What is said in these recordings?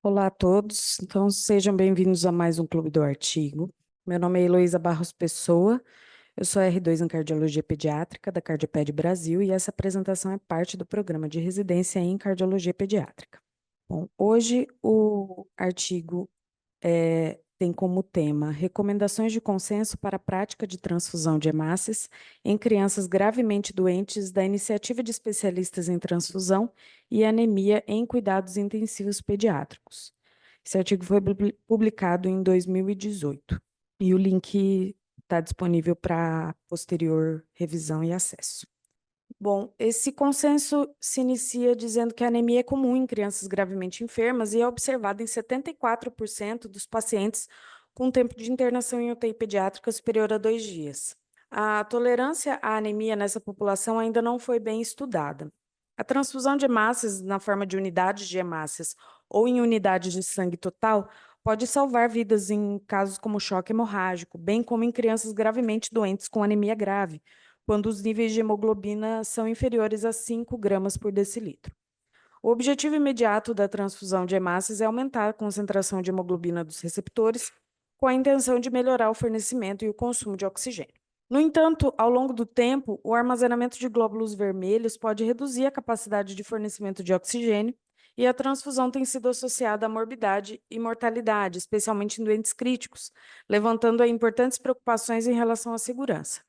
Olá a todos, então sejam bem-vindos a mais um Clube do Artigo. Meu nome é Heloísa Barros Pessoa, eu sou R2 em Cardiologia Pediátrica da Cardioped Brasil e essa apresentação é parte do programa de residência em Cardiologia Pediátrica. Bom, hoje o artigo tem como tema recomendações de consenso para a prática de transfusão de hemácias em crianças gravemente doentes da Iniciativa de Especialistas em Transfusão e Anemia em Cuidados Intensivos Pediátricos. Esse artigo foi publicado em 2018 e o link está disponível para posterior revisão e acesso. Bom, esse consenso se inicia dizendo que a anemia é comum em crianças gravemente enfermas e é observada em 74% dos pacientes com tempo de internação em UTI pediátrica superior a 2 dias. A tolerância à anemia nessa população ainda não foi bem estudada. A transfusão de hemácias na forma de unidades de hemácias ou em unidades de sangue total pode salvar vidas em casos como choque hemorrágico, bem como em crianças gravemente doentes com anemia grave, quando os níveis de hemoglobina são inferiores a 5 gramas por decilitro. O objetivo imediato da transfusão de hemácias é aumentar a concentração de hemoglobina dos receptores, com a intenção de melhorar o fornecimento e o consumo de oxigênio. No entanto, ao longo do tempo, o armazenamento de glóbulos vermelhos pode reduzir a capacidade de fornecimento de oxigênio e a transfusão tem sido associada à morbidade e mortalidade, especialmente em doentes críticos, levantando importantes preocupações em relação à segurança.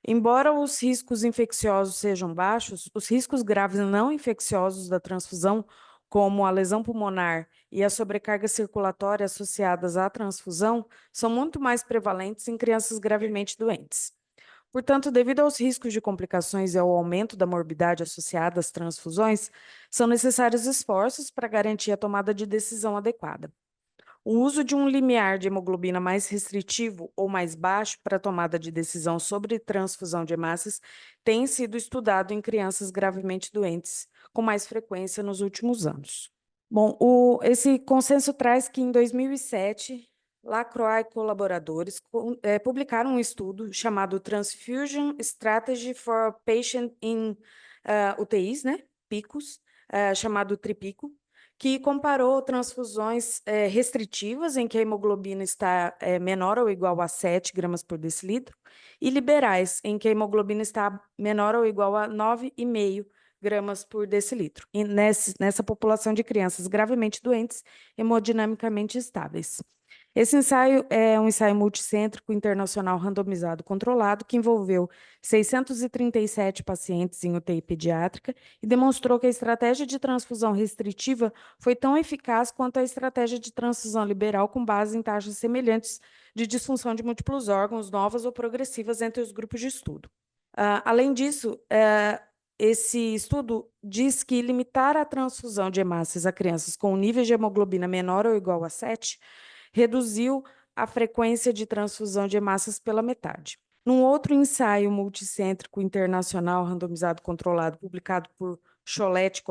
Embora os riscos infecciosos sejam baixos, os riscos graves não infecciosos da transfusão, como a lesão pulmonar e a sobrecarga circulatória associadas à transfusão, são muito mais prevalentes em crianças gravemente doentes. Portanto, devido aos riscos de complicações e ao aumento da morbidade associada às transfusões, são necessários esforços para garantir a tomada de decisão adequada. O uso de um limiar de hemoglobina mais restritivo ou mais baixo para a tomada de decisão sobre transfusão de hemácias tem sido estudado em crianças gravemente doentes com mais frequência nos últimos anos. Bom, esse consenso traz que em 2007, Lacroix e colaboradores publicaram um estudo chamado Transfusion Strategy for Patient in UTIs, né, PICOS, chamado TRIPICO, que comparou transfusões restritivas, em que a hemoglobina está menor ou igual a 7 gramas por decilitro, e liberais, em que a hemoglobina está menor ou igual a 9,5 gramas por decilitro, e nessa população de crianças gravemente doentes, hemodinamicamente estáveis. Esse ensaio é um ensaio multicêntrico internacional randomizado controlado que envolveu 637 pacientes em UTI pediátrica e demonstrou que a estratégia de transfusão restritiva foi tão eficaz quanto a estratégia de transfusão liberal com base em taxas semelhantes de disfunção de múltiplos órgãos, novas ou progressivas entre os grupos de estudo. Além disso, esse estudo diz que limitar a transfusão de hemácias a crianças com nível de hemoglobina menor ou igual a 7 reduziu a frequência de transfusão de hemácias pela metade. Num outro ensaio multicêntrico internacional randomizado controlado, publicado por Cholet e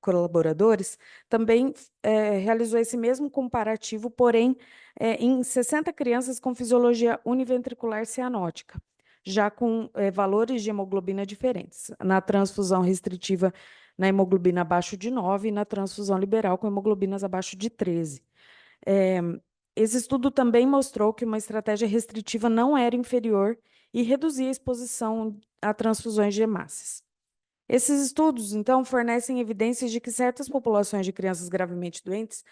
colaboradores, também realizou esse mesmo comparativo, porém, em 60 crianças com fisiologia univentricular cianótica, já com valores de hemoglobina diferentes, na transfusão restritiva na hemoglobina abaixo de 9 e na transfusão liberal com hemoglobinas abaixo de 13. Esse estudo também mostrou que uma estratégia restritiva não era inferior e reduzia a exposição a transfusões de hemácias. Esses estudos, então, fornecem evidências de que certas populações de crianças gravemente doentes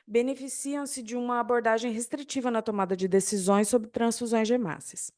beneficiam-se de uma abordagem restritiva na tomada de decisões sobre transfusões de hemácias.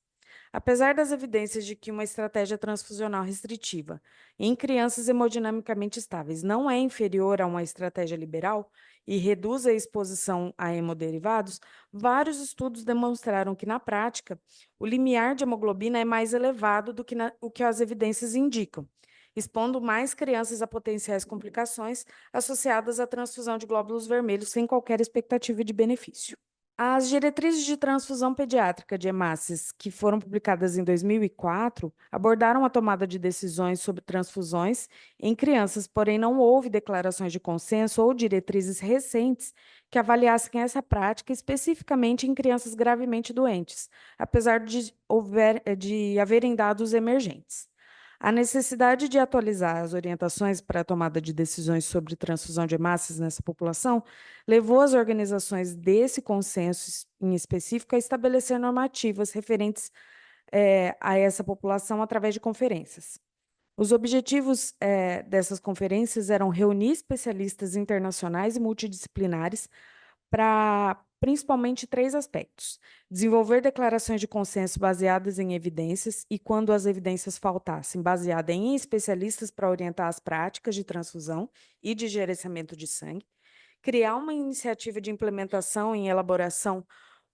Apesar das evidências de que uma estratégia transfusional restritiva em crianças hemodinamicamente estáveis não é inferior a uma estratégia liberal e reduz a exposição a hemoderivados, vários estudos demonstraram que, na prática, o limiar de hemoglobina é mais elevado do que o que as evidências indicam, expondo mais crianças a potenciais complicações associadas à transfusão de glóbulos vermelhos sem qualquer expectativa de benefício. As diretrizes de transfusão pediátrica de hemácias, que foram publicadas em 2004, abordaram a tomada de decisões sobre transfusões em crianças, porém não houve declarações de consenso ou diretrizes recentes que avaliassem essa prática especificamente em crianças gravemente doentes, apesar de haverem dados emergentes. A necessidade de atualizar as orientações para a tomada de decisões sobre transfusão de hemácias nessa população levou as organizações desse consenso em específico a estabelecer normativas referentes a essa população através de conferências. Os objetivos dessas conferências eram reunir especialistas internacionais e multidisciplinares para principalmente três aspectos: desenvolver declarações de consenso baseadas em evidências e, quando as evidências faltassem, baseada em especialistas para orientar as práticas de transfusão e de gerenciamento de sangue; criar uma iniciativa de implementação e elaboração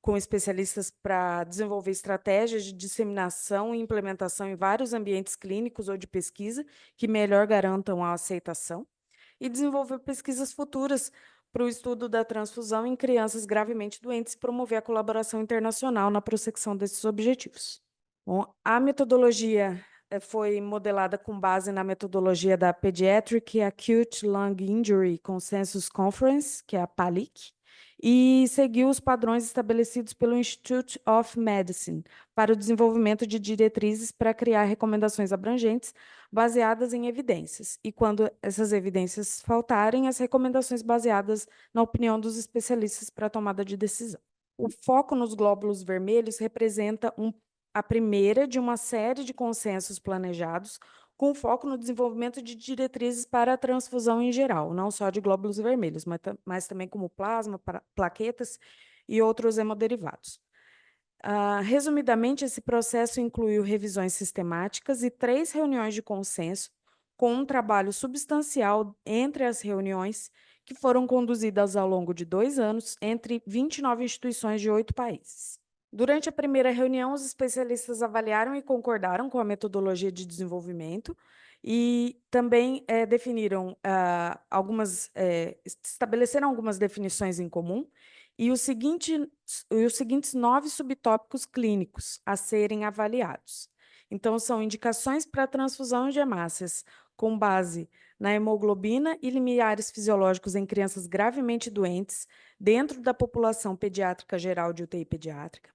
com especialistas para desenvolver estratégias de disseminação e implementação em vários ambientes clínicos ou de pesquisa que melhor garantam a aceitação; e desenvolver pesquisas futuras para o estudo da transfusão em crianças gravemente doentes e promover a colaboração internacional na prossecução desses objetivos. Bom, a metodologia foi modelada com base na metodologia da Pediatric Acute Lung Injury Consensus Conference, que é a PALIC, e seguiu os padrões estabelecidos pelo Institute of Medicine para o desenvolvimento de diretrizes para criar recomendações abrangentes baseadas em evidências, e, quando essas evidências faltarem, as recomendações baseadas na opinião dos especialistas para a tomada de decisão. O foco nos glóbulos vermelhos representa a primeira de uma série de consensos planejados com foco no desenvolvimento de diretrizes para a transfusão em geral, não só de glóbulos vermelhos, mas também como plasma, plaquetas e outros hemoderivados. Resumidamente, esse processo incluiu revisões sistemáticas e 3 reuniões de consenso, com um trabalho substancial entre as reuniões, que foram conduzidas ao longo de 2 anos, entre 29 instituições de 8 países. Durante a primeira reunião, os especialistas avaliaram e concordaram com a metodologia de desenvolvimento e também estabeleceram algumas definições em comum e os seguintes 9 subtópicos clínicos a serem avaliados. Então, são indicações para transfusão de hemácias com base na hemoglobina e limiares fisiológicos em crianças gravemente doentes, dentro da população pediátrica geral de UTI pediátrica,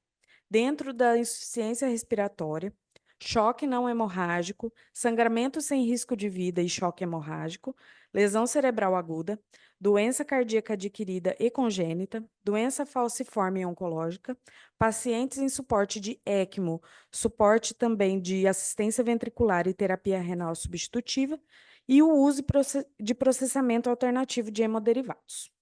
dentro da insuficiência respiratória, choque não hemorrágico, sangramento sem risco de vida e choque hemorrágico, lesão cerebral aguda, doença cardíaca adquirida e congênita, doença falciforme e oncológica, pacientes em suporte de ECMO, suporte também de assistência ventricular e terapia renal substitutiva, e o uso de processamento alternativo de hemoderivados.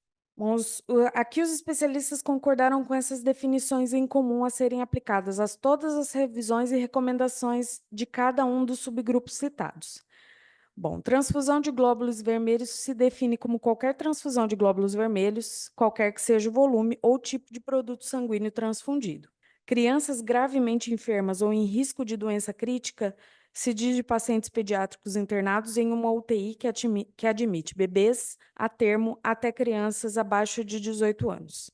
Aqui os especialistas concordaram com essas definições em comum a serem aplicadas a todas as revisões e recomendações de cada um dos subgrupos citados. Bom, transfusão de glóbulos vermelhos se define como qualquer transfusão de glóbulos vermelhos, qualquer que seja o volume ou tipo de produto sanguíneo transfundido. Crianças gravemente enfermas ou em risco de doença crítica se diz de pacientes pediátricos internados em uma UTI que admite bebês a termo até crianças abaixo de 18 anos.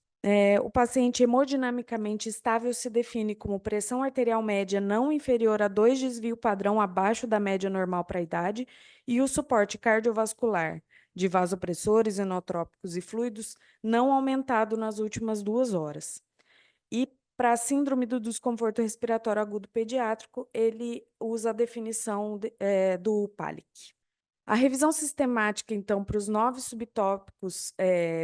O paciente hemodinamicamente estável se define como pressão arterial média não inferior a 2 desvio padrão abaixo da média normal para a idade e o suporte cardiovascular de vasopressores, inotrópicos e fluidos não aumentado nas últimas 2 horas. E para a síndrome do desconforto respiratório agudo pediátrico, ele usa a definição do PALIC. A revisão sistemática, então, para os 9 subtópicos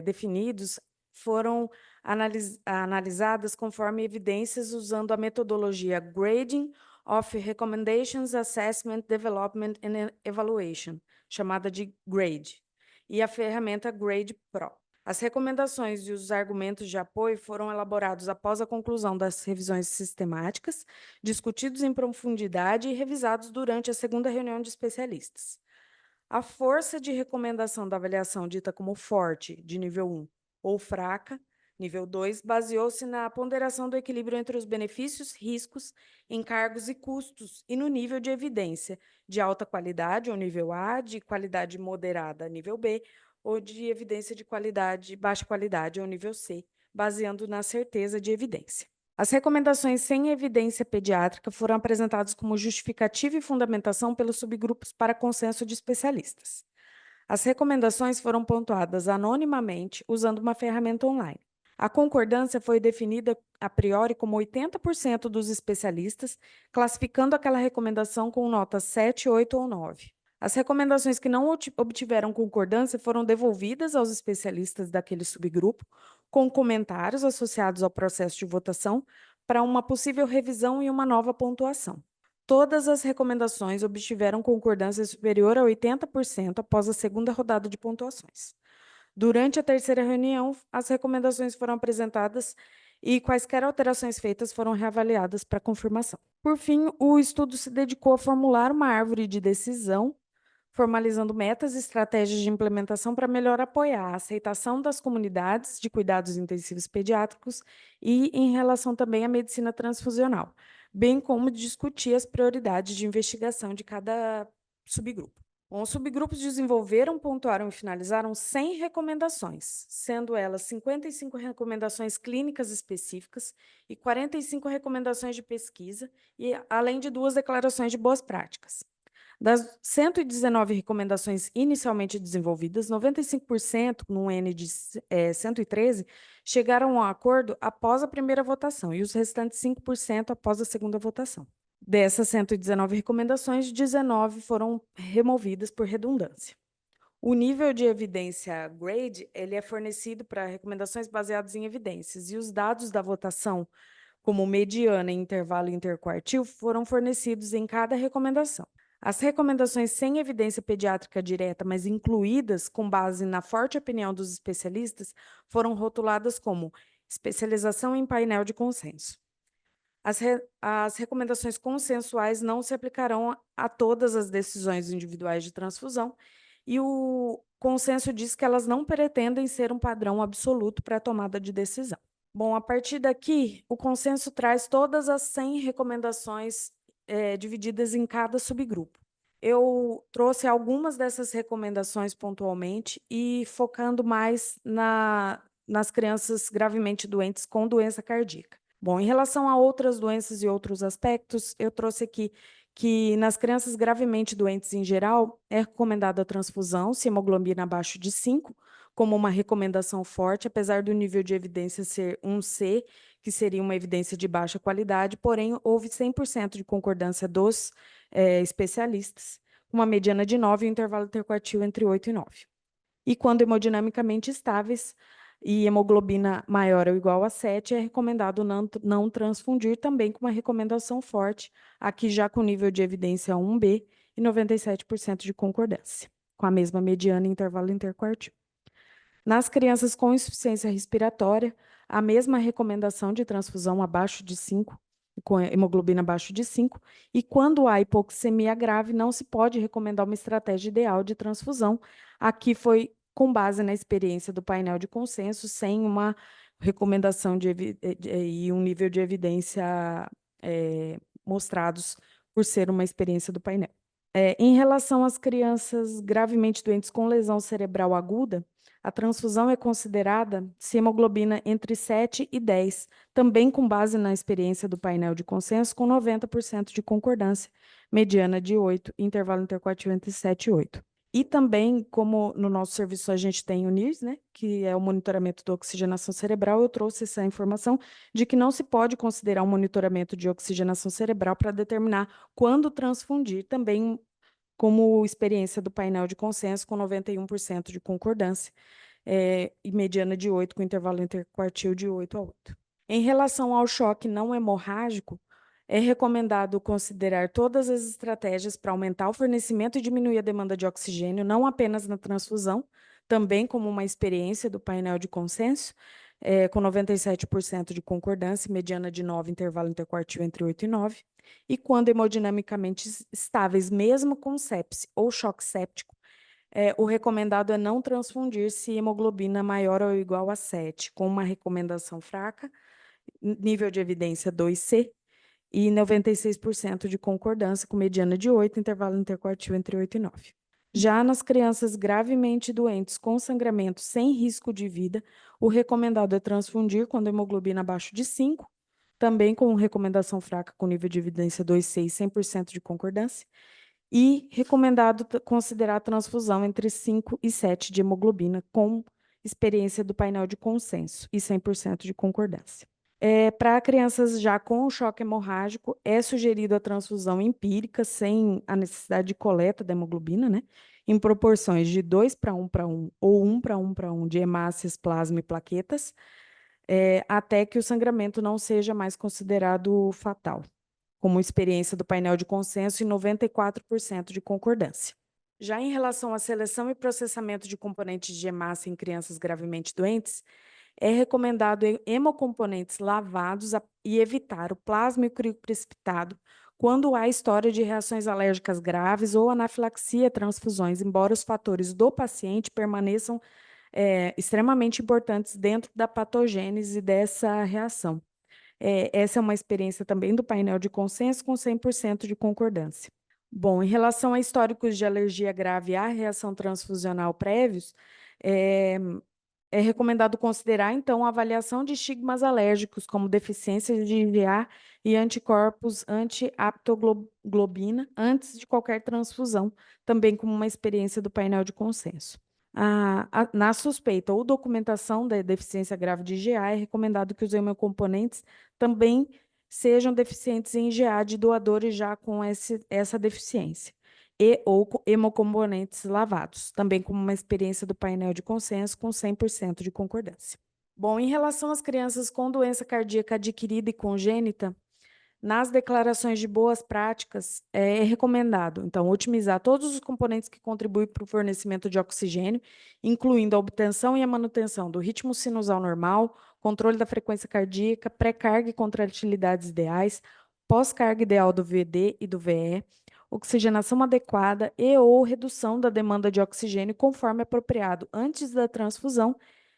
definidos foram analisadas conforme evidências usando a metodologia Grading of Recommendations, Assessment, Development and Evaluation, chamada de GRADE, e a ferramenta GRADE Pro. As recomendações e os argumentos de apoio foram elaborados após a conclusão das revisões sistemáticas, discutidos em profundidade e revisados durante a segunda reunião de especialistas. A força de recomendação da avaliação dita como forte, de nível 1, ou fraca, nível 2, baseou-se na ponderação do equilíbrio entre os benefícios, riscos, encargos e custos e no nível de evidência de alta qualidade, ou nível A, de qualidade moderada, nível B, ou de evidência de qualidade, baixa qualidade, ou nível C, baseando na certeza de evidência. As recomendações sem evidência pediátrica foram apresentadas como justificativa e fundamentação pelos subgrupos para consenso de especialistas. As recomendações foram pontuadas anonimamente usando uma ferramenta online. A concordância foi definida a priori como 80% dos especialistas, classificando aquela recomendação com nota 7, 8 ou 9. As recomendações que não obtiveram concordância foram devolvidas aos especialistas daquele subgrupo, com comentários associados ao processo de votação, para uma possível revisão e uma nova pontuação. Todas as recomendações obtiveram concordância superior a 80% após a segunda rodada de pontuações. Durante a terceira reunião, as recomendações foram apresentadas e quaisquer alterações feitas foram reavaliadas para confirmação. Por fim, o estudo se dedicou a formular uma árvore de decisão, formalizando metas e estratégias de implementação para melhor apoiar a aceitação das comunidades de cuidados intensivos pediátricos e em relação também à medicina transfusional, bem como discutir as prioridades de investigação de cada subgrupo. Bom, os subgrupos desenvolveram, pontuaram e finalizaram 100 recomendações, sendo elas 55 recomendações clínicas específicas e 45 recomendações de pesquisa, e além de 2 declarações de boas práticas. Das 119 recomendações inicialmente desenvolvidas, 95%, num N de 113, chegaram a acordo após a primeira votação, e os restantes 5% após a segunda votação. Dessas 119 recomendações, 19 foram removidas por redundância. O nível de evidência GRADE ele é fornecido para recomendações baseadas em evidências, e os dados da votação, como mediana e intervalo interquartil, foram fornecidos em cada recomendação. As recomendações sem evidência pediátrica direta, mas incluídas com base na forte opinião dos especialistas, foram rotuladas como especialização em painel de consenso. As recomendações consensuais não se aplicarão a todas as decisões individuais de transfusão, e o consenso diz que elas não pretendem ser um padrão absoluto para a tomada de decisão. Bom, a partir daqui, o consenso traz todas as 100 recomendações divididas em cada subgrupo. Eu trouxe algumas dessas recomendações pontualmente e focando mais nas crianças gravemente doentes com doença cardíaca. Bom, em relação a outras doenças e outros aspectos, eu trouxe aqui que nas crianças gravemente doentes em geral, é recomendada a transfusão se hemoglobina abaixo de 5, como uma recomendação forte, apesar do nível de evidência ser 1C, que seria uma evidência de baixa qualidade, porém, houve 100% de concordância dos especialistas, com uma mediana de 9 e um intervalo interquartil entre 8 e 9. E quando hemodinamicamente estáveis, e hemoglobina maior ou igual a 7, é recomendado não transfundir, também com uma recomendação forte, aqui já com nível de evidência 1B e 97% de concordância, com a mesma mediana e intervalo interquartil. Nas crianças com insuficiência respiratória, a mesma recomendação de transfusão abaixo de 5, com hemoglobina abaixo de 5, e quando há hipoxemia grave, não se pode recomendar uma estratégia ideal de transfusão. Aqui foi com base na experiência do painel de consenso, sem uma recomendação e um nível de evidência mostrados por ser uma experiência do painel. Em relação às crianças gravemente doentes com lesão cerebral aguda, a transfusão é considerada se hemoglobina entre 7 e 10, também com base na experiência do painel de consenso, com 90% de concordância, mediana de 8, intervalo interquartil entre 7 e 8. E também, como no nosso serviço a gente tem o NIRS, né, que é o monitoramento da oxigenação cerebral, eu trouxe essa informação de que não se pode considerar um monitoramento de oxigenação cerebral para determinar quando transfundir, também como experiência do painel de consenso, com 91% de concordância, e mediana de 8, com intervalo interquartil de 8 a 8. Em relação ao choque não hemorrágico, é recomendado considerar todas as estratégias para aumentar o fornecimento e diminuir a demanda de oxigênio, não apenas na transfusão, também como uma experiência do painel de consenso, com 97% de concordância, mediana de 9, intervalo interquartil entre 8 e 9. E quando hemodinamicamente estáveis, mesmo com sepse ou choque séptico, o recomendado é não transfundir se hemoglobina maior ou igual a 7, com uma recomendação fraca, nível de evidência 2C, e 96% de concordância, com mediana de 8, intervalo interquartil entre 8 e 9. Já nas crianças gravemente doentes com sangramento sem risco de vida, o recomendado é transfundir quando a hemoglobina abaixo de 5, também com recomendação fraca com nível de evidência 2C e 100% de concordância, e recomendado considerar a transfusão entre 5 e 7 de hemoglobina, com experiência do painel de consenso e 100% de concordância. Para crianças já com choque hemorrágico, é sugerido a transfusão empírica, sem a necessidade de coleta da hemoglobina, né? Em proporções de 2 para 1 para 1 ou 1 para 1 para 1 de hemácias, plasma e plaquetas, até que o sangramento não seja mais considerado fatal, como experiência do painel de consenso e 94% de concordância. Já em relação à seleção e processamento de componentes de hemácia em crianças gravemente doentes, é recomendado hemocomponentes lavados e evitar o plasma e o crio precipitado quando há história de reações alérgicas graves ou anafilaxia a transfusões, embora os fatores do paciente permaneçam extremamente importantes dentro da patogênese dessa reação. Essa é uma experiência também do painel de consenso com 100% de concordância. Bom, em relação a históricos de alergia grave à reação transfusional prévios, é recomendado considerar, então, a avaliação de estigmas alérgicos, como deficiência de IgA e anticorpos anti-aptoglobina, antes de qualquer transfusão, também como uma experiência do painel de consenso. Na suspeita ou documentação da deficiência grave de IgA, é recomendado que os hemocomponentes também sejam deficientes em IgA de doadores já com essa deficiência, e ou hemocomponentes lavados, também como uma experiência do painel de consenso com 100% de concordância. Bom, em relação às crianças com doença cardíaca adquirida e congênita, nas declarações de boas práticas, é recomendado, então, otimizar todos os componentes que contribuem para o fornecimento de oxigênio, incluindo a obtenção e a manutenção do ritmo sinusal normal, controle da frequência cardíaca, pré-carga e contratilidades ideais, pós-carga ideal do VD e do VE, oxigenação adequada e ou redução da demanda de oxigênio conforme apropriado antes da transfusão,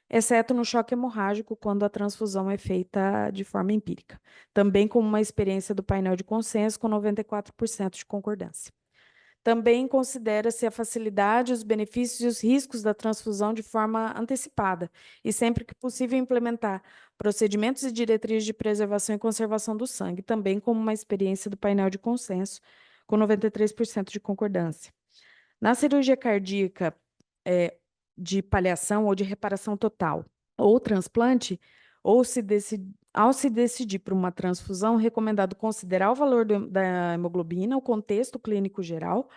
exceto no choque hemorrágico, quando a transfusão é feita de forma empírica. Também como uma experiência do painel de consenso, com 94% de concordância. Também considera-se a facilidade, os benefícios e os riscos da transfusão de forma antecipada e, sempre que possível, implementar procedimentos e diretrizes de preservação e conservação do sangue, também como uma experiência do painel de consenso, com 93% de concordância. Na cirurgia cardíaca, de paliação ou de reparação total, ou transplante, ao se decidir por uma transfusão, é recomendado considerar o valor da hemoglobina, o contexto clínico geral,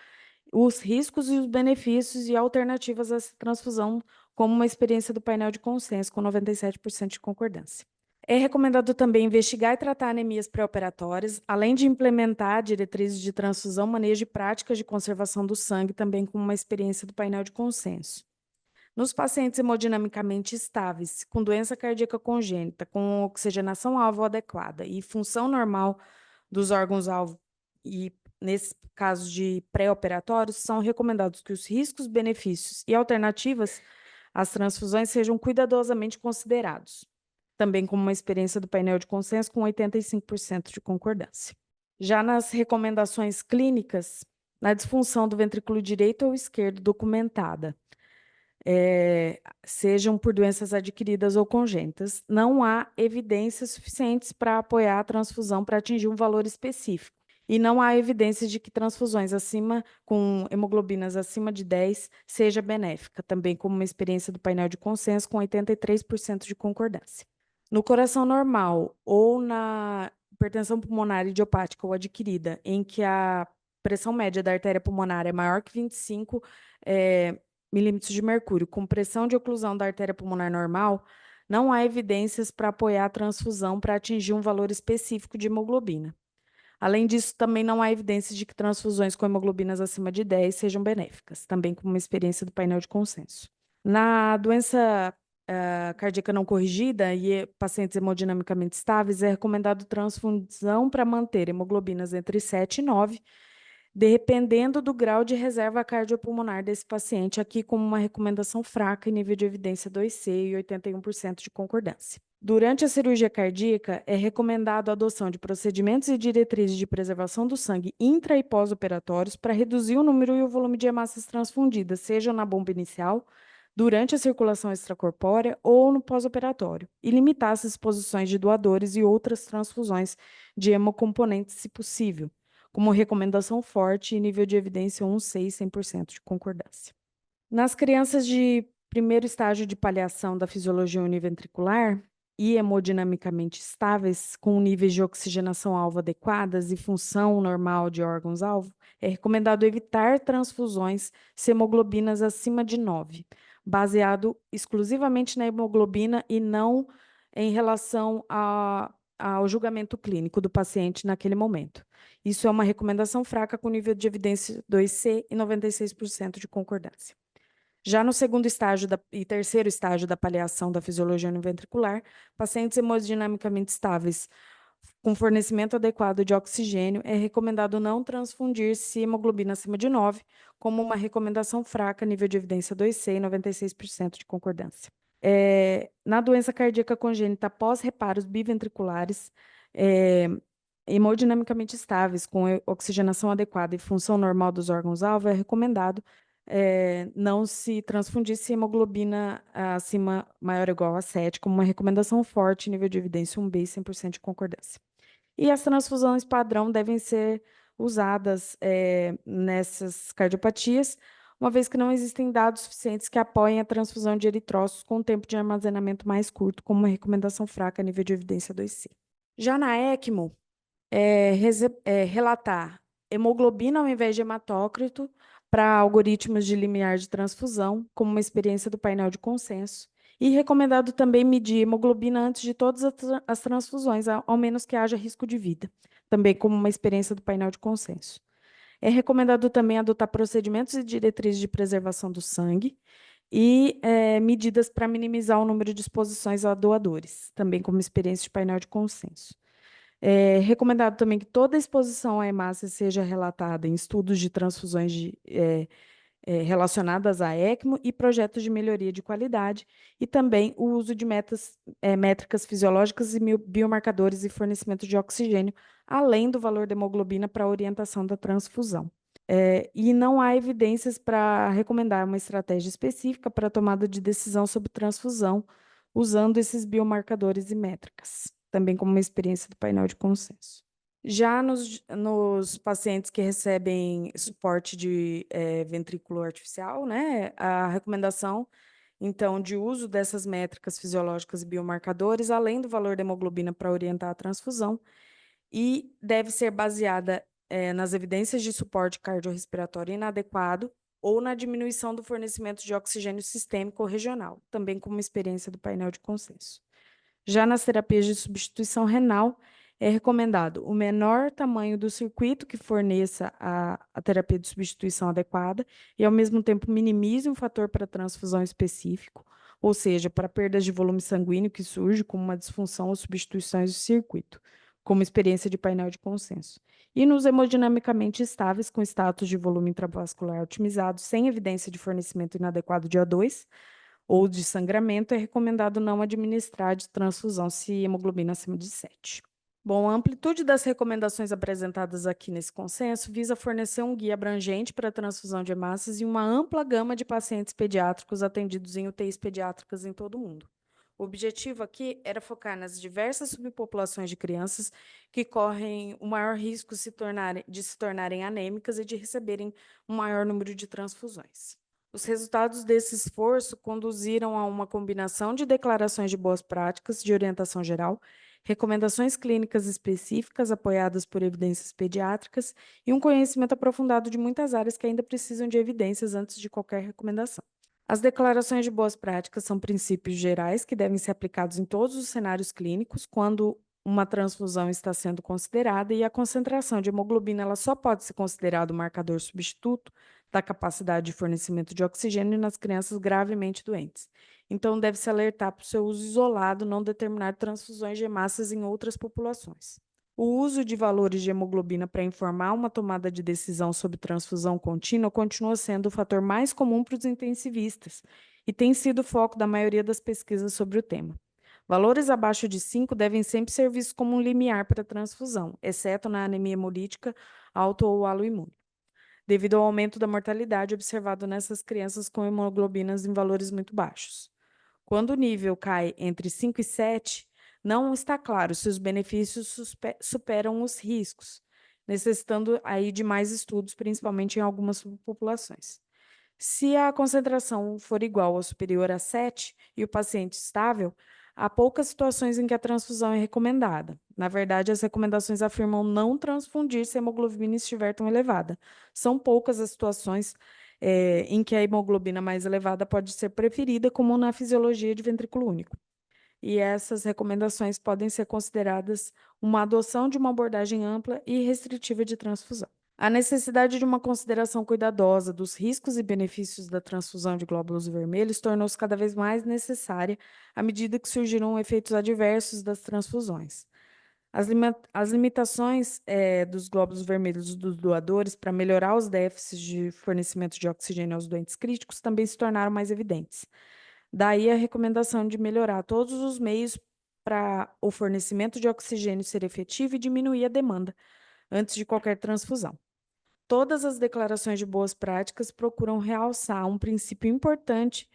os riscos e os benefícios e alternativas a essa transfusão, como uma experiência do painel de consenso, com 97% de concordância. É recomendado também investigar e tratar anemias pré-operatórias, além de implementar diretrizes de transfusão, manejo e práticas de conservação do sangue, também como uma experiência do painel de consenso. Nos pacientes hemodinamicamente estáveis, com doença cardíaca congênita, com oxigenação-alvo adequada e função normal dos órgãos-alvo, e nesses casos de pré-operatórios, são recomendados que os riscos, benefícios e alternativas às transfusões sejam cuidadosamente considerados, também como uma experiência do painel de consenso com 85% de concordância. Já nas recomendações clínicas, na disfunção do ventrículo direito ou esquerdo documentada, sejam por doenças adquiridas ou congênitas, não há evidências suficientes para apoiar a transfusão para atingir um valor específico. E não há evidências de que transfusões com hemoglobinas acima de 10 seja benéfica, também como uma experiência do painel de consenso com 83% de concordância. No coração normal ou na hipertensão pulmonar idiopática ou adquirida, em que a pressão média da artéria pulmonar é maior que 25 milímetros de mercúrio, com pressão de oclusão da artéria pulmonar normal, não há evidências para apoiar a transfusão para atingir um valor específico de hemoglobina. Além disso, também não há evidências de que transfusões com hemoglobinas acima de 10 sejam benéficas, também como uma experiência do painel de consenso. Na doença cardíaca não corrigida e pacientes hemodinamicamente estáveis, é recomendado transfusão para manter hemoglobinas entre 7 e 9, dependendo do grau de reserva cardiopulmonar desse paciente, aqui como uma recomendação fraca em nível de evidência 2C e 81% de concordância. Durante a cirurgia cardíaca, é recomendado a adoção de procedimentos e diretrizes de preservação do sangue intra e pós-operatórios para reduzir o número e o volume de hemácias transfundidas, seja na bomba inicial, durante a circulação extracorpórea ou no pós-operatório, e limitar as exposições de doadores e outras transfusões de hemocomponentes, se possível, como recomendação forte e nível de evidência 1,6 100% de concordância. Nas crianças de primeiro estágio de paliação da fisiologia univentricular e hemodinamicamente estáveis, com níveis de oxigenação alvo adequadas e função normal de órgãos-alvo, é recomendado evitar transfusões se hemoglobinas acima de 9, baseado exclusivamente na hemoglobina e não em relação ao julgamento clínico do paciente naquele momento. Isso é uma recomendação fraca com nível de evidência 2C e 96% de concordância. Já no segundo estágio e terceiro estágio da paliação da fisiologia univentricular, pacientes hemodinamicamente estáveis com fornecimento adequado de oxigênio, é recomendado não transfundir se hemoglobina acima de 9, como uma recomendação fraca, nível de evidência 2C e 96% de concordância. Na doença cardíaca congênita após reparos biventriculares, hemodinamicamente estáveis, com oxigenação adequada e função normal dos órgãos-alvo, é recomendado não se transfundir se hemoglobina acima maior ou igual a 7, como uma recomendação forte, nível de evidência 1B e 100% de concordância. E as transfusões padrão devem ser usadas nessas cardiopatias, uma vez que não existem dados suficientes que apoiem a transfusão de eritrócitos com um tempo de armazenamento mais curto, como uma recomendação fraca, nível de evidência 2C. Já na ECMO, relatar hemoglobina ao invés de hematócrito para algoritmos de limiar de transfusão, como uma experiência do painel de consenso. E recomendado também medir hemoglobina antes de todas as transfusões, ao menos que haja risco de vida, também como uma experiência do painel de consenso. É recomendado também adotar procedimentos e diretrizes de preservação do sangue e medidas para minimizar o número de exposições a doadores, também como experiência de painel de consenso. É recomendado também que toda exposição à hemácia seja relatada em estudos de transfusões relacionadas à ECMO e projetos de melhoria de qualidade, e também o uso de métricas fisiológicas e biomarcadores e fornecimento de oxigênio, além do valor da hemoglobina para a orientação da transfusão. E não há evidências para recomendar uma estratégia específica para a tomada de decisão sobre transfusão, usando esses biomarcadores e métricas, também como uma experiência do painel de consenso. Já nos pacientes que recebem suporte de ventrículo artificial, né, a recomendação, então, de uso dessas métricas fisiológicas e biomarcadores, além do valor da hemoglobina para orientar a transfusão, e deve ser baseada nas evidências de suporte cardiorrespiratório inadequado ou na diminuição do fornecimento de oxigênio sistêmico ou regional, também como experiência do painel de consenso. Já nas terapias de substituição renal, é recomendado o menor tamanho do circuito que forneça a terapia de substituição adequada e, ao mesmo tempo, minimize um fator para transfusão específico, ou seja, para perdas de volume sanguíneo que surge como uma disfunção ou substituições do circuito, como experiência de painel de consenso. E nos hemodinamicamente estáveis, com status de volume intravascular otimizado, sem evidência de fornecimento inadequado de O2, ou de sangramento, é recomendado não administrar de transfusão se hemoglobina acima de 7. Bom, a amplitude das recomendações apresentadas aqui nesse consenso visa fornecer um guia abrangente para a transfusão de hemácias em uma ampla gama de pacientes pediátricos atendidos em UTIs pediátricas em todo o mundo. O objetivo aqui era focar nas diversas subpopulações de crianças que correm o maior risco de se tornarem anêmicas e de receberem um maior número de transfusões. Os resultados desse esforço conduziram a uma combinação de declarações de boas práticas de orientação geral, recomendações clínicas específicas apoiadas por evidências pediátricas e um conhecimento aprofundado de muitas áreas que ainda precisam de evidências antes de qualquer recomendação. As declarações de boas práticas são princípios gerais que devem ser aplicados em todos os cenários clínicos quando uma transfusão está sendo considerada, e a concentração de hemoglobina ela só pode ser considerado um marcador substituto da capacidade de fornecimento de oxigênio nas crianças gravemente doentes. Então, deve-se alertar para o seu uso isolado, não determinar transfusões de hemácias em outras populações. O uso de valores de hemoglobina para informar uma tomada de decisão sobre transfusão contínua continua sendo o fator mais comum para os intensivistas e tem sido o foco da maioria das pesquisas sobre o tema. Valores abaixo de 5 devem sempre ser vistos como um limiar para a transfusão, exceto na anemia hemolítica auto ou aloimune, devido ao aumento da mortalidade observado nessas crianças com hemoglobinas em valores muito baixos. Quando o nível cai entre 5 e 7, não está claro se os benefícios superam os riscos, necessitando aí de mais estudos, principalmente em algumas subpopulações. Se a concentração for igual ou superior a 7 e o paciente estável, há poucas situações em que a transfusão é recomendada. Na verdade, as recomendações afirmam não transfundir se a hemoglobina estiver tão elevada. São poucas as situações em que a hemoglobina mais elevada pode ser preferida, como na fisiologia de ventrículo único. E essas recomendações podem ser consideradas uma adoção de uma abordagem ampla e restritiva de transfusão. A necessidade de uma consideração cuidadosa dos riscos e benefícios da transfusão de glóbulos vermelhos tornou-se cada vez mais necessária à medida que surgiram efeitos adversos das transfusões. As limitações dos glóbulos vermelhos dos doadores para melhorar os déficits de fornecimento de oxigênio aos doentes críticos também se tornaram mais evidentes. Daí a recomendação de melhorar todos os meios para o fornecimento de oxigênio ser efetivo e diminuir a demanda antes de qualquer transfusão. Todas as declarações de boas práticas procuram realçar um princípio importante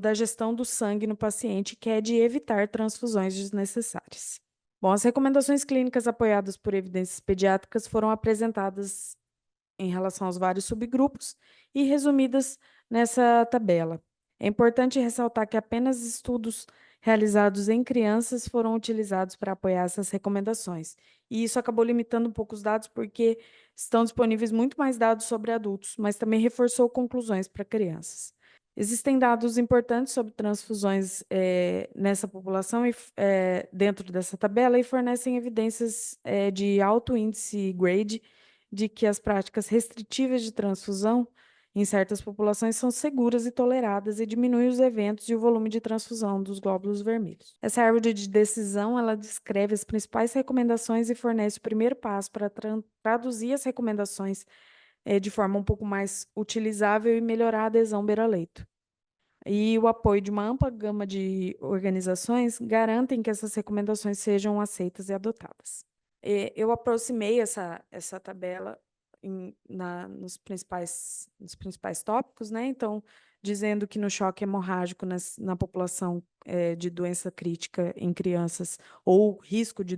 da gestão do sangue no paciente, que é de evitar transfusões desnecessárias. Bom, as recomendações clínicas apoiadas por evidências pediátricas foram apresentadas em relação aos vários subgrupos e resumidas nessa tabela. É importante ressaltar que apenas estudos realizados em crianças foram utilizados para apoiar essas recomendações. E isso acabou limitando um pouco os dados, porque estão disponíveis muito mais dados sobre adultos, mas também reforçou conclusões para crianças. Existem dados importantes sobre transfusões nessa população e dentro dessa tabela e fornecem evidências de alto índice grade de que as práticas restritivas de transfusão em certas populações são seguras e toleradas e diminuem os eventos e o volume de transfusão dos glóbulos vermelhos. Essa árvore de decisão, ela descreve as principais recomendações e fornece o primeiro passo para traduzir as recomendações de forma um pouco mais utilizável e melhorar a adesão beira-leito. E o apoio de uma ampla gama de organizações garantem que essas recomendações sejam aceitas e adotadas. Eu aproximei essa tabela nos principais tópicos, né? Então, dizendo que no choque hemorrágico na população de doença crítica em crianças ou risco de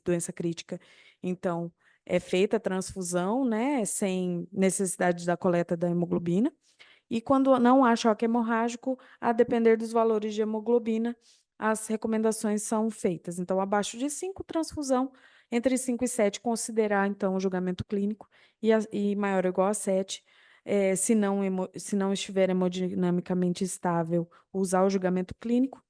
doença crítica, então, é feita a transfusão, né? Sem necessidade da coleta da hemoglobina. E quando não há choque hemorrágico, a depender dos valores de hemoglobina, as recomendações são feitas. Então, abaixo de 5, transfusão, entre 5 e 7, considerar, então, o julgamento clínico, e maior ou igual a 7, se não estiver hemodinamicamente estável, usar o julgamento clínico.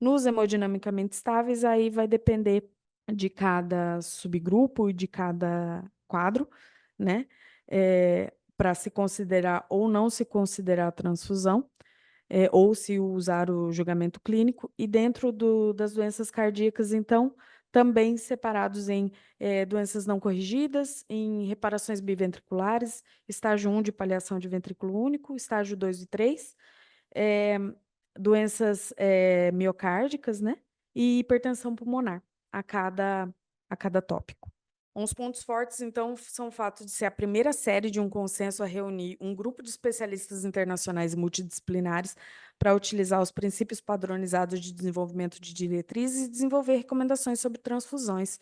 Nos hemodinamicamente estáveis, aí vai depender de cada subgrupo e de cada quadro, né? Para se considerar ou não se considerar a transfusão, ou se usar o julgamento clínico, e dentro das doenças cardíacas, então, também separados em doenças não corrigidas, em reparações biventriculares, estágio 1 de paliação de ventrículo único, estágio 2 e 3, doenças miocárdicas, né? E hipertensão pulmonar, a cada tópico. Uns pontos fortes, então, são o fato de ser a primeira série de um consenso a reunir um grupo de especialistas internacionais e multidisciplinares para utilizar os princípios padronizados de desenvolvimento de diretrizes e desenvolver recomendações sobre transfusões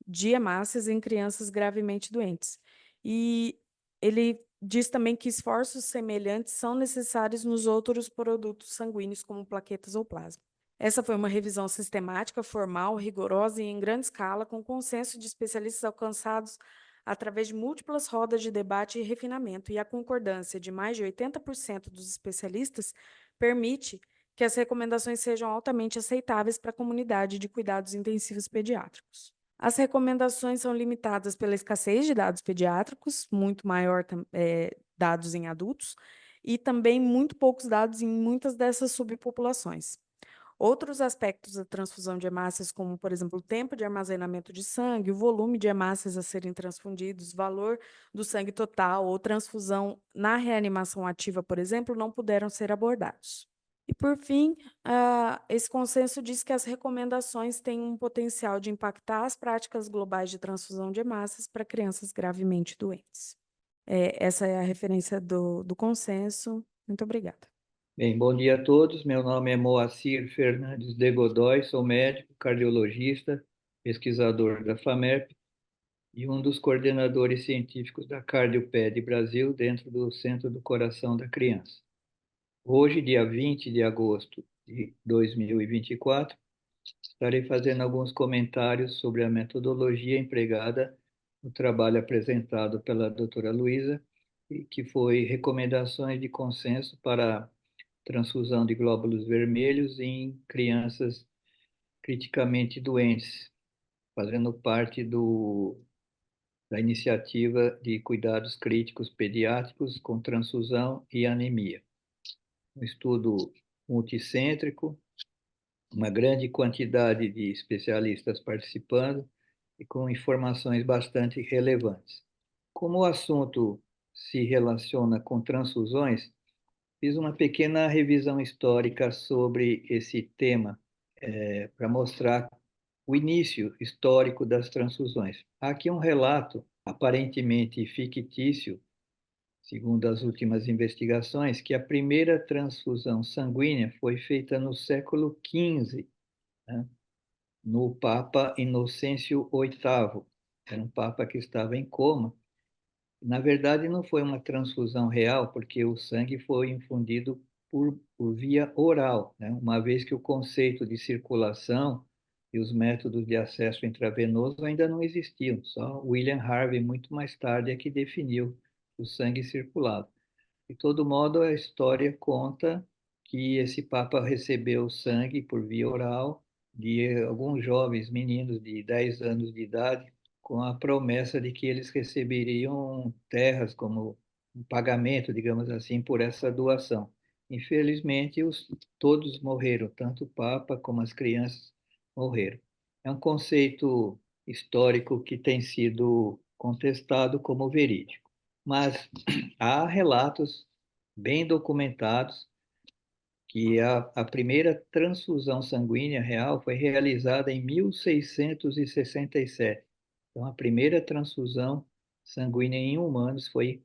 de hemácias em crianças gravemente doentes. E ele diz também que esforços semelhantes são necessários nos outros produtos sanguíneos, como plaquetas ou plasma. Essa foi uma revisão sistemática, formal, rigorosa e em grande escala, com consenso de especialistas alcançados através de múltiplas rodas de debate e refinamento, e a concordância de mais de 80% dos especialistas permite que as recomendações sejam altamente aceitáveis para a comunidade de cuidados intensivos pediátricos. As recomendações são limitadas pela escassez de dados pediátricos, muito maior dados em adultos, e também muito poucos dados em muitas dessas subpopulações. Outros aspectos da transfusão de hemácias, como, por exemplo, o tempo de armazenamento de sangue, o volume de hemácias a serem transfundidos, valor do sangue total ou transfusão na reanimação ativa, por exemplo, não puderam ser abordados. E, por fim, esse consenso diz que as recomendações têm um potencial de impactar as práticas globais de transfusão de hemácias para crianças gravemente doentes. Essa é a referência do consenso. Muito obrigada. Bem, bom dia a todos. Meu nome é Moacir Fernandes de Godoy, sou médico, cardiologista, pesquisador da FAMERP e um dos coordenadores científicos da Cardioped Brasil dentro do Centro do Coração da Criança. Hoje, dia 20 de agosto de 2024, estarei fazendo alguns comentários sobre a metodologia empregada no trabalho apresentado pela doutora Luísa, que foi recomendações de consenso para transfusão de glóbulos vermelhos em crianças criticamente doentes, fazendo parte da iniciativa de cuidados críticos pediátricos com transfusão e anemia. Um estudo multicêntrico, uma grande quantidade de especialistas participando e com informações bastante relevantes. Como o assunto se relaciona com transfusões, fiz uma pequena revisão histórica sobre esse tema, para mostrar o início histórico das transfusões. Há aqui um relato aparentemente fictício, segundo as últimas investigações, que a primeira transfusão sanguínea foi feita no século XV, né, no Papa Inocêncio VIII. Era um papa que estava em coma. Na verdade, não foi uma transfusão real, porque o sangue foi infundido por via oral, né? Uma vez que o conceito de circulação e os métodos de acesso intravenoso ainda não existiam. Só William Harvey, muito mais tarde, é que definiu o sangue circulado. De todo modo, a história conta que esse Papa recebeu sangue por via oral de alguns jovens meninos de 10 anos de idade, com a promessa de que eles receberiam terras como um pagamento, digamos assim, por essa doação. Infelizmente, todos morreram, tanto o Papa como as crianças morreram. É um conceito histórico que tem sido contestado como verídico, mas há relatos bem documentados que a primeira transfusão sanguínea real foi realizada em 1667. Então, a primeira transfusão sanguínea em humanos foi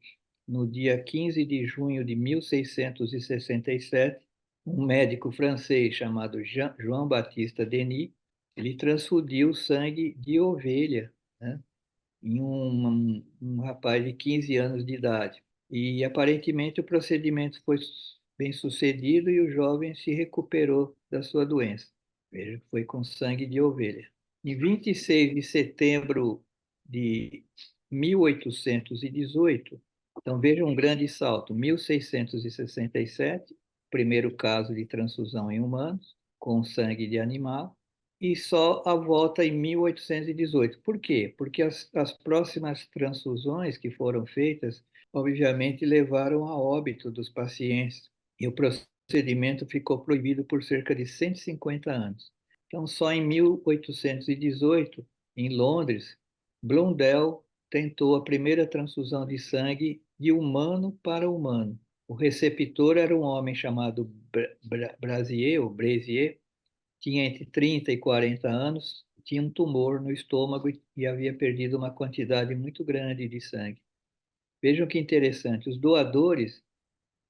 no dia 15 de junho de 1667. Um médico francês chamado João Baptiste Denis, ele transfundiu sangue de ovelha, né, em um rapaz de 15 anos de idade. E aparentemente o procedimento foi bem sucedido e o jovem se recuperou da sua doença. Veja que foi com sangue de ovelha. Em 26 de setembro de 1818, então veja um grande salto, 1667, primeiro caso de transfusão em humanos, com sangue de animal, e só a volta em 1818. Por quê? Porque as próximas transfusões que foram feitas, obviamente, levaram a óbito dos pacientes, e o procedimento ficou proibido por cerca de 150 anos. Então, só em 1818, em Londres, Blundell tentou a primeira transfusão de sangue de humano para humano. O receptor era um homem chamado Brazier, tinha entre 30 e 40 anos, tinha um tumor no estômago e havia perdido uma quantidade muito grande de sangue. Vejam que interessante, os doadores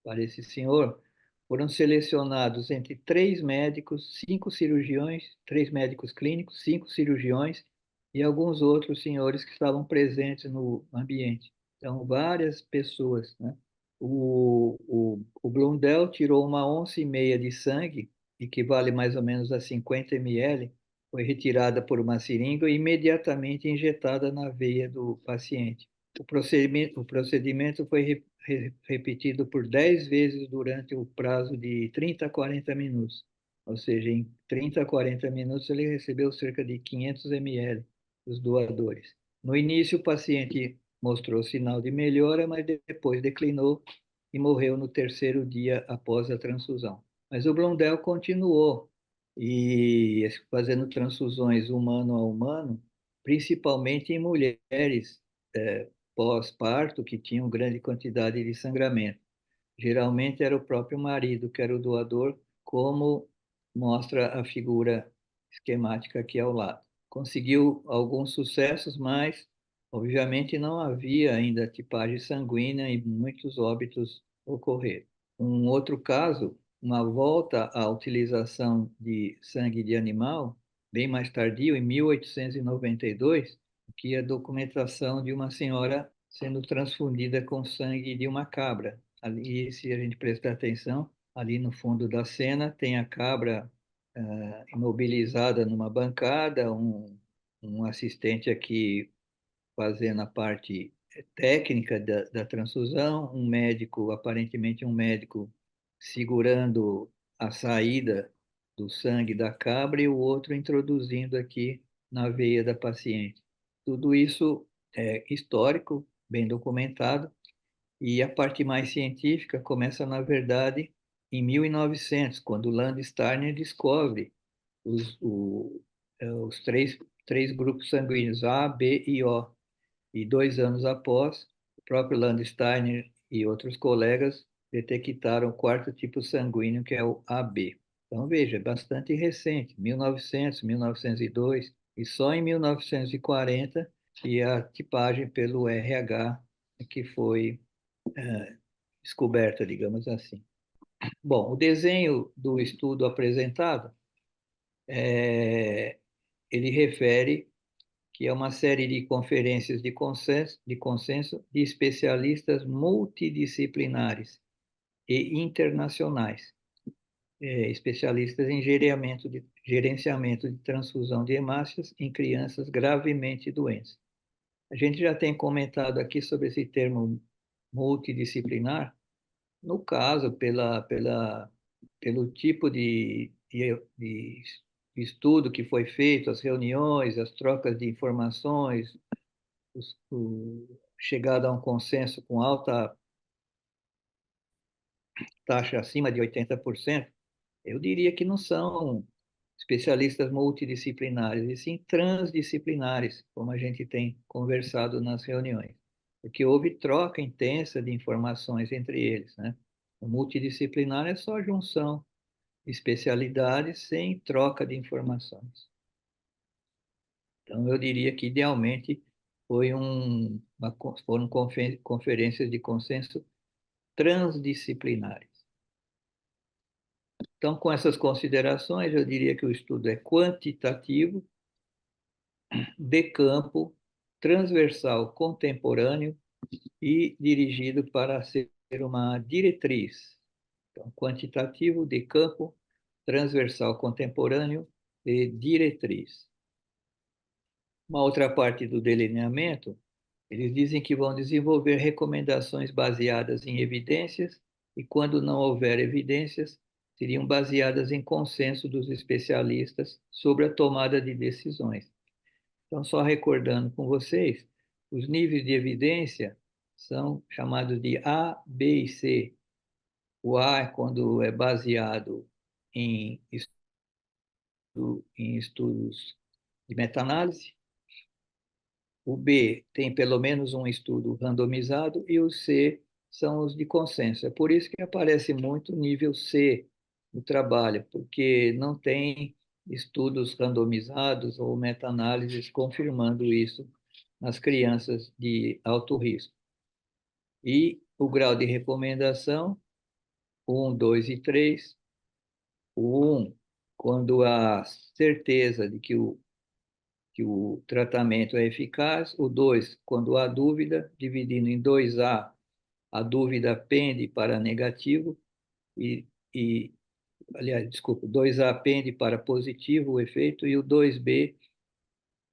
para esse senhor foram selecionados entre três médicos, cinco cirurgiões, três médicos clínicos, cinco cirurgiões e alguns outros senhores que estavam presentes no ambiente. Então, várias pessoas, né? O Blundell tirou 1,5 onça de sangue, equivale mais ou menos a 50 ml, foi retirada por uma seringa e imediatamente injetada na veia do paciente. O procedimento foi repetido por 10 vezes durante o prazo de 30 a 40 minutos. Ou seja, em 30 a 40 minutos ele recebeu cerca de 500 ml dos doadores. No início, o paciente mostrou sinal de melhora, mas depois declinou e morreu no terceiro dia após a transfusão. Mas o Blondel continuou e fazendo transfusões humano a humano, principalmente em mulheres pós-parto que tinham grande quantidade de sangramento. Geralmente era o próprio marido que era o doador, como mostra a figura esquemática aqui ao lado. Conseguiu alguns sucessos, mas obviamente não havia ainda tipagem sanguínea e muitos óbitos ocorreram. Um outro caso, uma volta à utilização de sangue de animal, bem mais tardio, em 1892, Aqui é a documentação de uma senhora sendo transfundida com sangue de uma cabra. Ali, se a gente prestar atenção, ali no fundo da cena tem a cabra imobilizada numa bancada, um assistente aqui fazendo a parte técnica da transfusão, um médico, aparentemente um médico, segurando a saída do sangue da cabra e o outro introduzindo aqui na veia da paciente. Tudo isso é histórico, bem documentado, e a parte mais científica começa, na verdade, em 1900, quando Landsteiner descobre os três grupos sanguíneos A, B e O. E 2 anos após, o próprio Landsteiner e outros colegas detectaram o quarto tipo sanguíneo, que é o AB. Então, veja, é bastante recente, 1900, 1902, e só em 1940 que a tipagem pelo RH que foi descoberta, digamos assim. Bom, o desenho do estudo apresentado, ele refere que é uma série de conferências de especialistas multidisciplinares e internacionais, especialistas em gerenciamento de transfusão de hemácias em crianças gravemente doentes. A gente já tem comentado aqui sobre esse termo multidisciplinar, no caso, pelo tipo de estudo que foi feito, as reuniões, as trocas de informações, chegada a um consenso com alta taxa acima de 80%, eu diria que não são especialistas multidisciplinares, e sim transdisciplinares, como a gente tem conversado nas reuniões, porque houve troca intensa de informações entre eles, né? O multidisciplinar é só junção de especialidades sem troca de informações. Então, eu diria que, idealmente, foram conferências de consenso transdisciplinares. Então, com essas considerações, eu diria que o estudo é quantitativo, de campo, transversal, contemporâneo e dirigido para ser uma diretriz. Então, quantitativo, de campo, transversal, contemporâneo e diretriz. Uma outra parte do delineamento, eles dizem que vão desenvolver recomendações baseadas em evidências e, quando não houver evidências, seriam baseadas em consenso dos especialistas sobre a tomada de decisões. Então, só recordando com vocês, os níveis de evidência são chamados de A, B e C. O A é quando é baseado em, em estudos de meta-análise. O B tem pelo menos um estudo randomizado e o C são os de consenso. É por isso que aparece muito nível C no trabalho, porque não tem estudos randomizados ou meta-análises confirmando isso nas crianças de alto risco. E o grau de recomendação, 1, 2 e 3. O 1, quando há certeza de que o tratamento é eficaz. O 2, quando há dúvida, dividindo em 2A, a dúvida pende para negativo e aliás, desculpa, 2A pende para positivo o efeito e o 2B,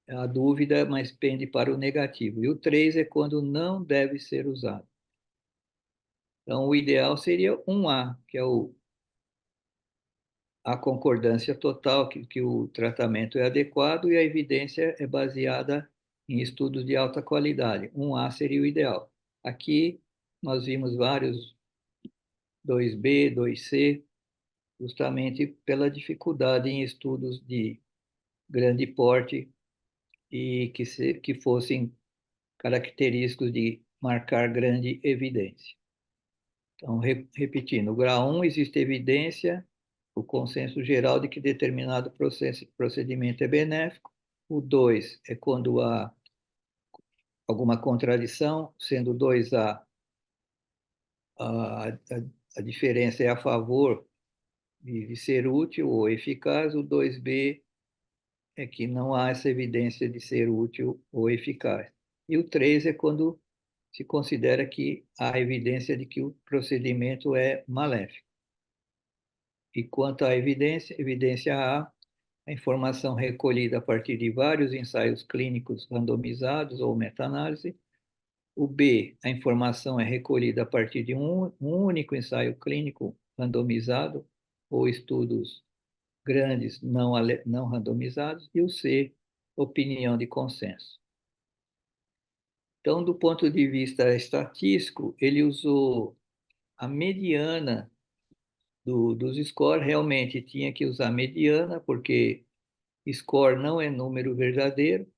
a dúvida, mas pende para o negativo. E o 3 é quando não deve ser usado. Então, o ideal seria um A, que é a concordância total, que o tratamento é adequado e a evidência é baseada em estudos de alta qualidade. Um A seria o ideal. Aqui nós vimos vários 2B, 2C, justamente pela dificuldade em estudos de grande porte e que fossem característicos de marcar grande evidência. Então, repetindo, o grau 1 existe evidência, o consenso geral de que determinado procedimento é benéfico. O 2 é quando há alguma contradição, sendo 2A, a, a, a diferença é a favor de ser útil ou eficaz. O 2B é que não há essa evidência de ser útil ou eficaz. E o 3 é quando se considera que há evidência de que o procedimento é maléfico. E quanto à evidência, evidência há a informação recolhida a partir de vários ensaios clínicos randomizados ou meta-análise. O B, a informação é recolhida a partir de um único ensaio clínico randomizado ou estudos grandes não randomizados. E o C, opinião de consenso. Então, do ponto de vista estatístico, ele usou a mediana dos scores, realmente tinha que usar mediana, porque score não é número verdadeiro,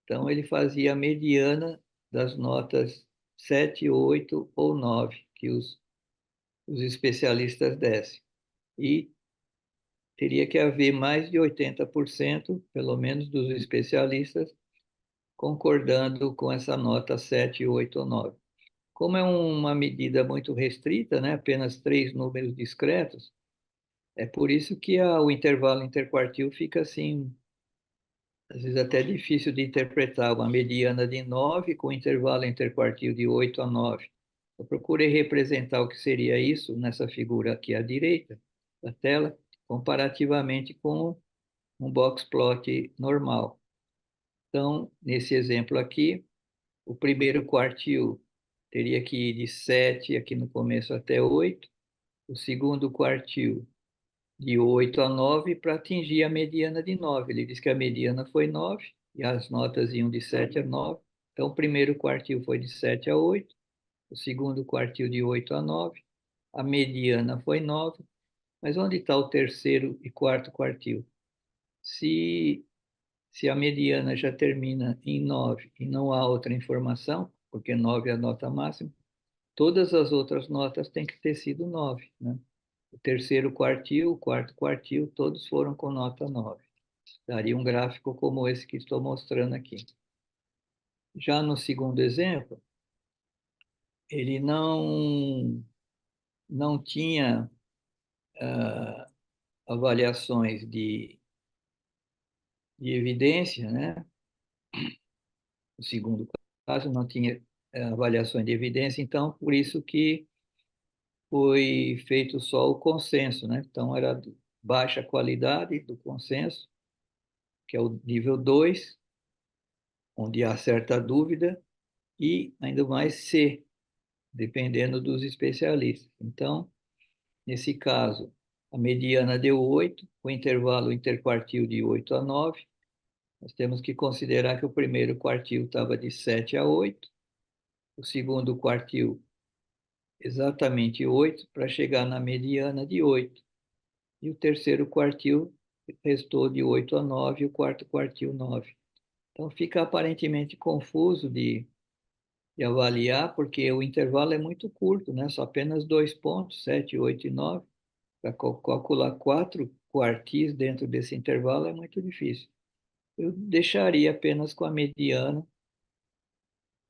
então ele fazia a mediana das notas 7, 8 ou 9 que os especialistas dessem. E teria que haver mais de 80%, pelo menos, dos especialistas concordando com essa nota 7, 8 ou 9. Como é uma medida muito restrita, né, apenas 3 números discretos, é por isso que o intervalo interquartil fica assim, às vezes até difícil de interpretar, uma mediana de 9 com intervalo interquartil de 8 a 9. Eu procurei representar o que seria isso nessa figura aqui à direita da tela, comparativamente com um box plot normal. Então, nesse exemplo aqui, o primeiro quartil teria que ir de 7 aqui no começo até 8, o segundo quartil de 8 a 9 para atingir a mediana de 9. Ele diz que a mediana foi 9 e as notas iam de 7 a 9. Então, o primeiro quartil foi de 7 a 8, o segundo quartil de 8 a 9, a mediana foi 9. Mas onde está o terceiro e quarto quartil? Se, se a mediana já termina em 9 e não há outra informação, porque 9 é a nota máxima, todas as outras notas têm que ter sido 9, né? O terceiro quartil, o quarto quartil, todos foram com nota 9. Daria um gráfico como esse que estou mostrando aqui. Já no segundo exemplo, ele não tinha avaliações de evidência, né? O segundo caso não tinha avaliações de evidência, então por isso que foi feito só o consenso, né? Então era baixa qualidade do consenso, que é o nível 2, onde há certa dúvida, e ainda mais C, dependendo dos especialistas. Então, nesse caso, a mediana deu 8, o intervalo interquartil de 8 a 9. Nós temos que considerar que o primeiro quartil estava de 7 a 8, o segundo quartil exatamente 8, para chegar na mediana de 8. E o terceiro quartil restou de 8 a 9, e o quarto quartil 9. Então fica aparentemente confuso de avaliar, porque o intervalo é muito curto, né? Só apenas 2 pontos, 7, 8 e 9. Para calcular 4 quartis dentro desse intervalo é muito difícil. Eu deixaria apenas com a mediana,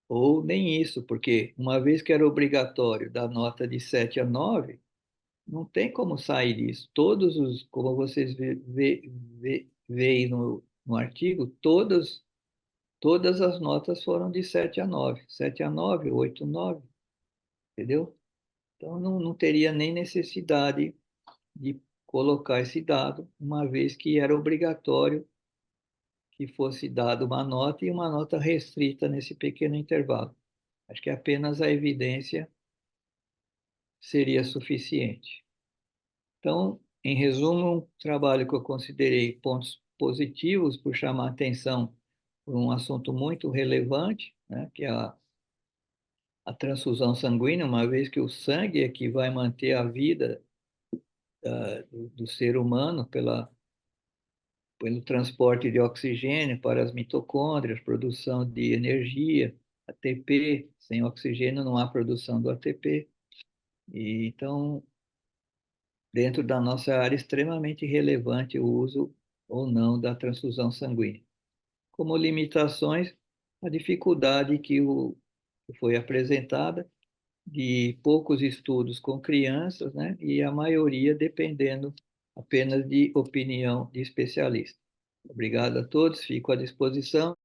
ou nem isso, porque uma vez que era obrigatório dar nota de 7 a 9, não tem como sair disso. Todos os, como vocês veem no artigo, todas as notas foram de 7 a 9. 7 a 9, 8 a 9, entendeu? Então, não teria nem necessidade de colocar esse dado, uma vez que era obrigatório que fosse dada uma nota e uma nota restrita nesse pequeno intervalo. Acho que apenas a evidência seria suficiente. Então, em resumo, um trabalho que eu considerei pontos positivos por chamar atenção por um assunto muito relevante, né, que é a transfusão sanguínea, uma vez que o sangue é que vai manter a vida do ser humano pelo transporte de oxigênio para as mitocôndrias, produção de energia, ATP. Sem oxigênio não há produção do ATP. E, então, dentro da nossa área, é extremamente relevante o uso ou não da transfusão sanguínea. Como limitações, a dificuldade que foi apresentada de poucos estudos com crianças, né, e a maioria dependendo apenas de opinião de especialistas. Obrigado a todos, fico à disposição.